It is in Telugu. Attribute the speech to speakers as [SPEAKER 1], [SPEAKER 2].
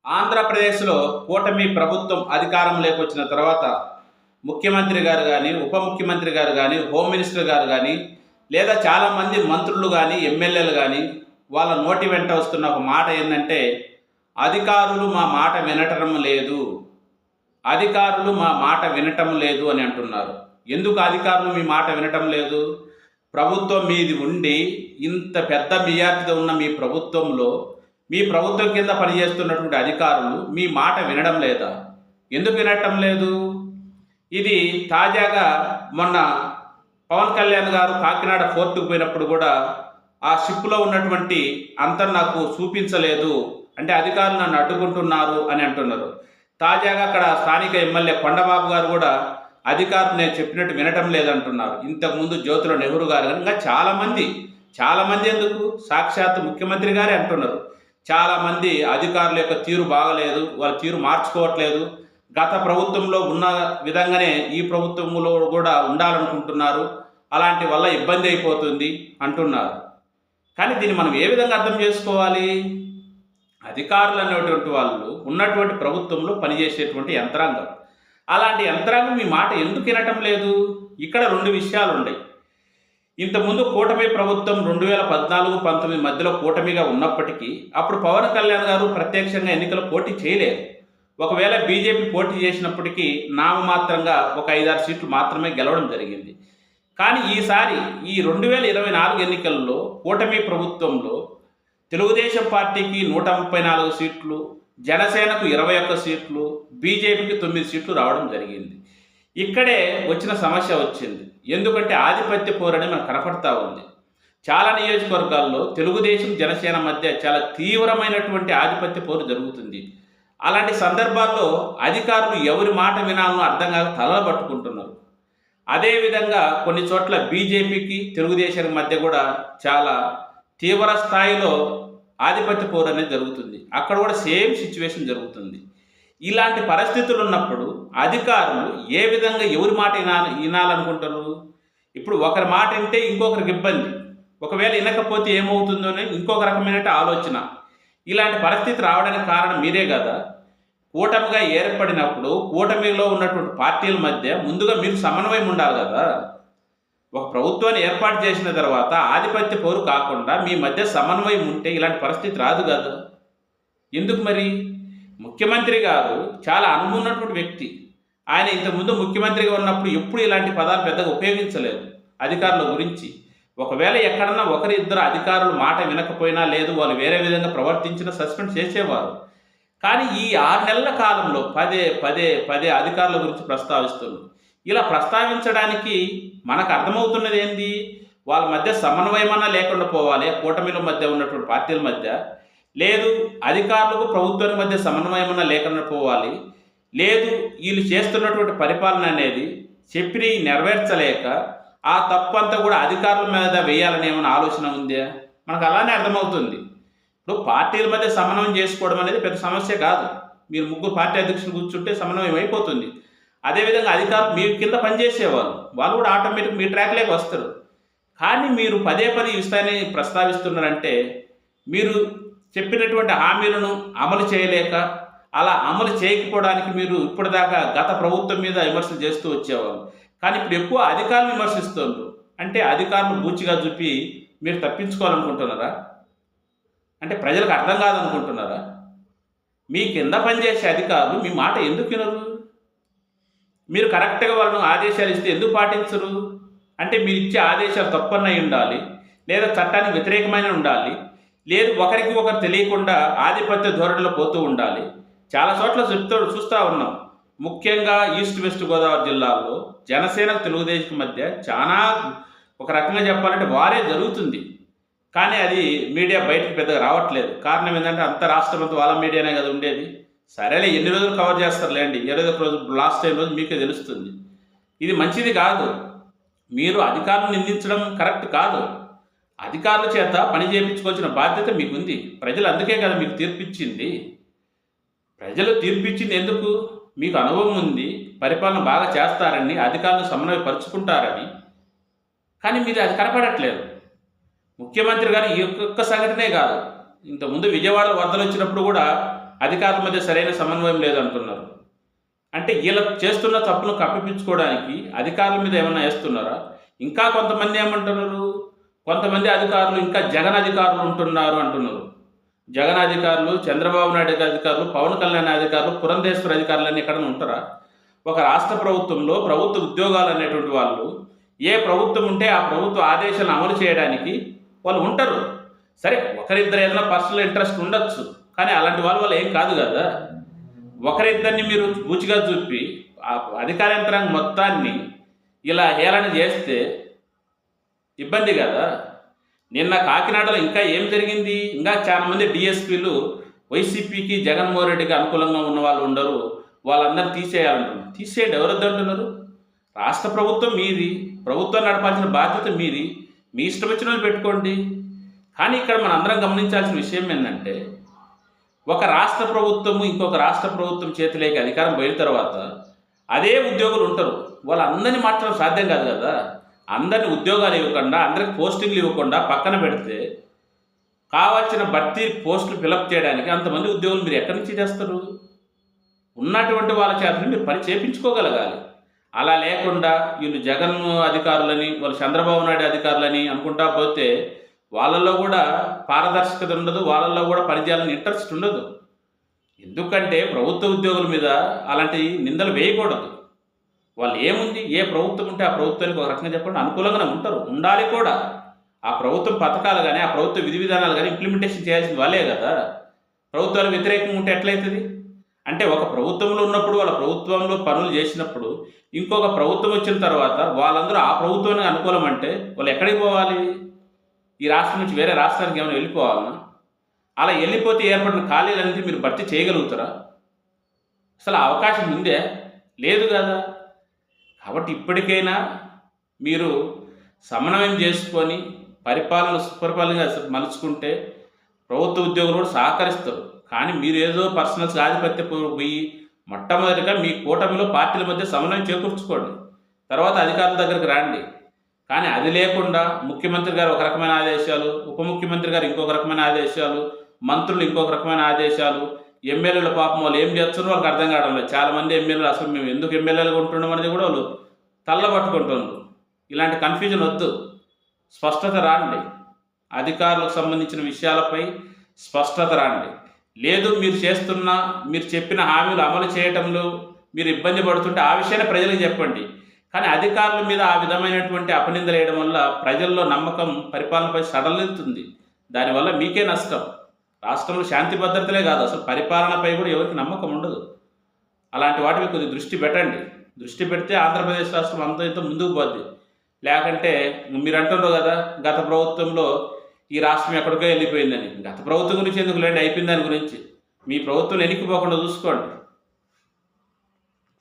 [SPEAKER 1] ఆంధ్రప్రదేశ్లో కూటమి ప్రభుత్వం అధికారంలోకి వచ్చిన తర్వాత ముఖ్యమంత్రి గారు కానీ, ఉప ముఖ్యమంత్రి గారు కానీ, హోమ్ మినిస్టర్ గారు కానీ, లేదా చాలామంది మంత్రులు కానీ, ఎమ్మెల్యేలు కానీ వాళ్ళ నోటి వెంట వస్తున్న ఒక మాట ఏంటంటే, అధికారులు మా మాట వినటం లేదు, అధికారులు మా మాట వినటం లేదు అని అంటున్నారు. ఎందుకు అధికారులు మీ మాట వినటం లేదు? ప్రభుత్వం మీది ఉండి ఇంత పెద్ద మెజార్టీతో ఉన్న మీ ప్రభుత్వంలో మీ ప్రభుత్వం కింద పనిచేస్తున్నటువంటి అధికారులు మీ మాట వినడం లేదా? ఎందుకు వినటం లేదు? ఇది తాజాగా మొన్న పవన్ కళ్యాణ్ గారు కాకినాడ ఫోర్టుకు పోయినప్పుడు కూడా ఆ షిప్లో ఉన్నటువంటి అంతం నాకు చూపించలేదు, అంటే అధికారులు నన్ను అడ్డుకుంటున్నారు అని అంటున్నారు. తాజాగా అక్కడ స్థానిక ఎమ్మెల్యే కొండబాబు గారు కూడా అధికారులు నేను చెప్పినట్టు వినటం లేదంటున్నారు. ఇంతకుముందు జ్యోతుల నెహ్రూ గారు కానీ ఇంకా చాలామంది ఎందుకు సాక్షాత్ ముఖ్యమంత్రి గారే అంటున్నారు. చాలామంది అధికారుల యొక్క తీరు బాగలేదు, వాళ్ళ తీరు మార్చుకోవట్లేదు, గత ప్రభుత్వంలో ఉన్న విధంగానే ఈ ప్రభుత్వంలో కూడా ఉండాలనుకుంటున్నారు, అలాంటి వల్ల ఇబ్బంది అయిపోతుంది అంటున్నారు. కానీ దీన్ని మనం ఏ విధంగా అర్థం చేసుకోవాలి? అధికారులు అనేటువంటి వాళ్ళు ఉన్నటువంటి ప్రభుత్వంలో పనిచేసేటువంటి యంత్రాంగం. అలాంటి యంత్రాంగం మీ మాట ఎందుకు వినటం లేదు? ఇక్కడ రెండు విషయాలు ఉన్నాయి. ఇంతకుముందు కూటమి ప్రభుత్వం 2014-19 మధ్యలో కూటమిగా ఉన్నప్పటికీ అప్పుడు పవన్ కళ్యాణ్ గారు ప్రత్యక్షంగా ఎన్నికలు పోటీ చేయలేదు. ఒకవేళ బీజేపీ పోటీ చేసినప్పటికీ నామమాత్రంగా ఒక 5-6 సీట్లు మాత్రమే గెలవడం జరిగింది. కానీ ఈసారి ఈ 2024 ఎన్నికల్లో కూటమి ప్రభుత్వంలో తెలుగుదేశం పార్టీకి 134 సీట్లు, జనసేనకు 21 సీట్లు, బీజేపీకి 9 సీట్లు రావడం జరిగింది. ఇక్కడే వచ్చిన సమస్య వచ్చింది. ఎందుకంటే ఆధిపత్య పోరని మనకు కనపడతా ఉంది. చాలా నియోజకవర్గాల్లో తెలుగుదేశం జనసేన మధ్య చాలా తీవ్రమైనటువంటి ఆధిపత్య పోరు జరుగుతుంది. అలాంటి సందర్భాల్లో అధికారులు ఎవరి మాట వినాలనో అర్థం కాక తలబట్టుకుంటున్నారు. అదేవిధంగా కొన్ని చోట్ల బీజేపీకి తెలుగుదేశం మధ్య కూడా చాలా తీవ్ర స్థాయిలో ఆధిపత్య పోరు అనేది జరుగుతుంది. అక్కడ కూడా సేమ్ సిచ్యువేషన్ జరుగుతుంది. ఇలాంటి పరిస్థితులు ఉన్నప్పుడు అధికారులు ఏ విధంగా ఎవరి మాట వినాలనుకుంటారు? ఇప్పుడు ఒకరి మాట వింటే ఇంకొకరికి ఇబ్బంది, ఒకవేళ వినకపోతే ఏమవుతుందో అని ఇంకొక రకమైన ఆలోచన. ఇలాంటి పరిస్థితి రావడానికి కారణం మీరే కదా. కూటమిగా ఏర్పడినప్పుడు కూటమిలో ఉన్నటువంటి పార్టీల మధ్య ముందుగా మీరు సమన్వయం ఉండాలి కదా. ఒక ప్రభుత్వాన్ని ఏర్పాటు చేసిన తర్వాత ఆధిపత్య పోరు కాకుండా మీ మధ్య సమన్వయం ఉంటే ఇలాంటి పరిస్థితి రాదు కదా. ఎందుకు మరి? ముఖ్యమంత్రి గారు చాలా అనుభవం ఉన్నటువంటి వ్యక్తి. ఆయన ఇంతకుముందు ముఖ్యమంత్రిగా ఉన్నప్పుడు ఎప్పుడు ఇలాంటి పదాలు పెద్దగా ఉపయోగించలేదు అధికారుల గురించి. ఒకవేళ ఎక్కడన్నా ఇద్దరు అధికారులు మాట వినకపోయినా, లేదు వాళ్ళు వేరే విధంగా ప్రవర్తించినా సస్పెండ్ చేసేవారు. కానీ ఈ 6 నెలల కాలంలో పదే అధికారుల గురించి ప్రస్తావిస్తున్నారు. ఇలా ప్రస్తావించడానికి మనకు అర్థమవుతున్నది ఏంది? వాళ్ళ మధ్య సమన్వయమన్నా లేకుండా పోవాలి, కూటమిల మధ్య ఉన్నటువంటి పార్టీల మధ్య. లేదు అధికారులకు ప్రభుత్వానికి మధ్య సమన్వయమన్నా లేకుండా పోవాలి. లేదు వీళ్ళు చేస్తున్నటువంటి పరిపాలన అనేది చెప్పి నెరవేర్చలేక ఆ తప్పు అంతా కూడా అధికారుల మీద వేయాలని ఏమైనా ఆలోచన ఉందా? మనకు అలానే అర్థమవుతుంది. ఇప్పుడు పార్టీల మధ్య సమన్వయం చేసుకోవడం అనేది పెద్ద సమస్య కాదు. మీరు 3 పార్టీ అధ్యక్షులు కూర్చుంటే సమన్వయం అయిపోతుంది. అదేవిధంగా అధికారులు మీ కింద పనిచేసేవాళ్ళు, వాళ్ళు కూడా ఆటోమేటిక్ మీ ట్రాక్లోకి వస్తారు. కానీ మీరు పదే ఈ విషయాన్ని ప్రస్తావిస్తున్నారంటే మీరు చెప్పినటువంటి హామీలను అమలు చేయలేక, అలా అమలు చేయకపోవడానికి మీరు ఇప్పటిదాకా గత ప్రభుత్వం మీద విమర్శలు చేస్తూ వచ్చేవాళ్ళు. కానీ ఇప్పుడు ఎక్కువ అధికారులు విమర్శిస్తున్నారు. అంటే అధికారులు బూచిగా చూపి మీరు తప్పించుకోవాలనుకుంటున్నారా? అంటే ప్రజలకు అర్థం కాదనుకుంటున్నారా? మీ కింద పనిచేసే అధికారులు మీ మాట ఎందుకు వినరు? మీరు కరెక్ట్గా వాళ్ళను ఆదేశాలు ఇస్తే ఎందుకు పాటించరు? అంటే మీరు ఇచ్చే ఆదేశాలు తప్పన్నై ఉండాలి, లేదా చట్టానికి వ్యతిరేకమైన ఉండాలి, లేదు ఒకరికి ఒకరు తెలియకుండా ఆధిపత్య ధోరణిలో పోతూ ఉండాలి. చాలా చోట్ల చూస్తూ ఉన్నాం. ముఖ్యంగా ఈస్ట్ వెస్ట్ గోదావరి జిల్లాలో జనసేన తెలుగుదేశం మధ్య చాలా ఒక రకంగా చెప్పాలంటే వారే జరుగుతుంది. కానీ అది మీడియా బయటకు పెద్దగా రావట్లేదు. కారణం ఏంటంటే అంత రాష్ట్రం అంతా వాళ్ళ మీడియానే కదా ఉండేది. సరేలే, ఎన్ని రోజులు కవర్ చేస్తారులేండి, 21 రోజు లాస్ట్ టైం రోజు మీకే తెలుస్తుంది. ఇది మంచిది కాదు. మీరు అధికారులను నిందించడం కరెక్ట్ కాదు. అధికారుల చేత పని చేయించుకోవాల్సిన బాధ్యత మీకుంది. ప్రజలు అందుకే కదా మీకు తీర్పిచ్చింది. ప్రజలు తీర్పిచ్చింది ఎందుకు? మీకు అనుభవం ఉంది, పరిపాలన బాగా చేస్తారని, అధికారులను సమన్వయపరుచుకుంటారని. కానీ మీరు అది కనపడట్లేదు. ముఖ్యమంత్రి గారు ఈ ఒక్క సంఘటనే కాదు, ఇంతకుముందు విజయవాడలో వరదలు వచ్చినప్పుడు కూడా అధికారుల మధ్య సరైన సమన్వయం లేదంటున్నారు. అంటే వీళ్ళ చేస్తున్న తప్పును కప్పిపుచ్చుకోవడానికి అధికారుల మీద ఏమన్నా వేస్తున్నారా? ఇంకా కొంతమంది ఏమంటున్నారు, కొంతమంది అధికారులు ఇంకా జగన్ అధికారులు ఉంటున్నారు అంటున్నారు. జగన్ అధికారులు, చంద్రబాబు నాయుడు అధికారులు, పవన్ కళ్యాణ్ అధికారులు, పురంధేశ్వర అధికారులు ఎక్కడైనా ఉంటారా? ఒక రాష్ట్ర ప్రభుత్వంలో ప్రభుత్వ ఉద్యోగాలు అనేటువంటి వాళ్ళు ఏ ప్రభుత్వం ఉంటే ఆ ప్రభుత్వ ఆదేశాలను అమలు చేయడానికి వాళ్ళు ఉంటారు. సరే, ఒకరిద్దరు ఏదైనా పర్సనల్ ఇంట్రెస్ట్ ఉండొచ్చు, కానీ అలాంటి వాళ్ళు ఏం కాదు కదా. ఒకరిద్దరిని మీరు బూచిగా చూపి ఆ అధికార యంత్రాంగం మొత్తాన్ని ఇలా హేళన చేస్తే ఇబ్బంది కదా. నిన్న కాకినాడలో ఇంకా ఏం జరిగింది? ఇంకా చాలామంది డిఎస్పీలు వైసీపీకి, జగన్మోహన్ రెడ్డికి అనుకూలంగా ఉన్న వాళ్ళు ఉండరు, వాళ్ళందరినీ తీసేయాలంటున్నారు. తీసేయండి, ఎవరొద్దంటున్నారు? రాష్ట్ర ప్రభుత్వం మీది, ప్రభుత్వం నడపాల్సిన బాధ్యత మీది, మీ ఇష్టం వచ్చిన పెట్టుకోండి. కానీ ఇక్కడ మనం అందరం గమనించాల్సిన విషయం ఏంటంటే, ఒక రాష్ట్ర ప్రభుత్వము ఇంకొక రాష్ట్ర ప్రభుత్వం చేతిలోకి అధికారం పోయిన తర్వాత అదే ఉద్యోగులు ఉంటారు, వాళ్ళందరినీ మార్చడం సాధ్యం కాదు కదా. అందరిని ఉద్యోగాలు ఇవ్వకుండా, అందరికి పోస్టింగ్లు ఇవ్వకుండా పక్కన పెడితే కావాల్సిన భర్తీ పోస్టులు ఫిలప్ చేయడానికి అంతమంది ఉద్యోగులు మీరు ఎక్కడి నుంచి చేస్తారు? ఉన్నటువంటి వాళ్ళ చేతని మీరు పని చేయించుకోగలగాలి. అలా లేకుండా వీళ్ళు జగన్ అధికారులని, వాళ్ళు చంద్రబాబు నాయుడు అధికారులని అనుకుంటా పోతే వాళ్ళల్లో కూడా పారదర్శకత ఉండదు, వాళ్ళల్లో కూడా పనిచేయాలని ఇంట్రెస్ట్ ఉండదు. ఎందుకంటే ప్రభుత్వ ఉద్యోగుల మీద అలాంటి నిందలు వేయకూడదు. వాళ్ళు ఏముంది, ఏ ప్రభుత్వం ఉంటే ఆ ప్రభుత్వానికి ఒక రకంగా చెప్పండి అనుకూలంగానే ఉంటారు, ఉండాలి కూడా. ఆ ప్రభుత్వం పథకాలు కానీ, ఆ ప్రభుత్వ విధి విధానాలు కానీ ఇంప్లిమెంటేషన్ చేయాల్సింది వాళ్ళే కదా. ప్రభుత్వాలు వ్యతిరేకంగా ఉంటే ఎట్లయితుంది? అంటే ఒక ప్రభుత్వంలో ఉన్నప్పుడు, వాళ్ళ ప్రభుత్వంలో పనులు చేసినప్పుడు, ఇంకొక ప్రభుత్వం వచ్చిన తర్వాత వాళ్ళందరూ ఆ ప్రభుత్వానికి అనుకూలం అంటే వాళ్ళు ఎక్కడికి పోవాలి? ఈ రాష్ట్రం నుంచి వేరే రాష్ట్రానికి ఏమైనా వెళ్ళిపోవాలన్నా? అలా వెళ్ళిపోతే ఏర్పడిన ఖాళీలన్నీ మీరు భర్తీ చేయగలుగుతారా? అసలు ఆ అవకాశం ఉందే? లేదు కదా. కాబట్టి ఇప్పటికైనా మీరు సమన్వయం చేసుకొని పరిపాలన సుపరిపాలనగా మలుచుకుంటే ప్రభుత్వ ఉద్యోగులు కూడా సహకరిస్తారు. కానీ మీరు ఏదో పర్సనల్స్ ఆధిపత్య పోయి మొట్టమొదటిగా మీ కూటమిలో పార్టీల మధ్య సమన్వయం చేకూర్చుకోండి, తర్వాత అధికారుల దగ్గరికి రండి. కానీ అది లేకుండా ముఖ్యమంత్రి గారు ఒక రకమైన ఆదేశాలు, ఉప ముఖ్యమంత్రి గారు ఇంకొక రకమైన ఆదేశాలు, మంత్రులు ఇంకొక రకమైన ఆదేశాలు, ఎమ్మెల్యేల పాపం వాళ్ళు ఏం చేస్తున్నారో వాళ్ళకి అర్థం కావడం లేదు. చాలామంది ఎమ్మెల్యేలు అసలు మేము ఎందుకు ఎమ్మెల్యేలుగా ఉంటున్నాం అనేది కూడా వాళ్ళు తల్లబట్టుకుంటున్నారు. ఇలాంటి కన్ఫ్యూజన్ వద్దు, స్పష్టత రాండి. అధికారులకు సంబంధించిన విషయాలపై స్పష్టత రాండి. లేదు మీరు చెప్పిన హామీలు అమలు చేయటంలో మీరు ఇబ్బంది పడుతుంటే ఆ విషయాన్ని ప్రజలకు చెప్పండి. కానీ అధికారుల మీద ఆ విధమైనటువంటి అపనిందలు వేయడం వల్ల ప్రజల్లో నమ్మకం పరిపాలనపై సడలుతుంది. దానివల్ల మీకే నష్టం. రాష్ట్రంలో శాంతి భద్రతలే కాదు, అసలు పరిపాలనపై కూడా ఎవరికి నమ్మకం ఉండదు. అలాంటి వాటికి కొద్దిగా దృష్టి పెట్టండి. దృష్టి పెడితే ఆంధ్రప్రదేశ్ రాష్ట్రం అంత ఇంత ముందుకు పోద్ది. లేకంటే మీరు అంటున్నారు కదా, గత ప్రభుత్వంలో ఈ రాష్ట్రం ఎక్కడికో వెళ్ళిపోయిందని. గత ప్రభుత్వం గురించి ఎందుకు లేండి, అయిపోయింది దాని గురించి. మీ ప్రభుత్వం వెనక్కిపోకుండా చూసుకోండి.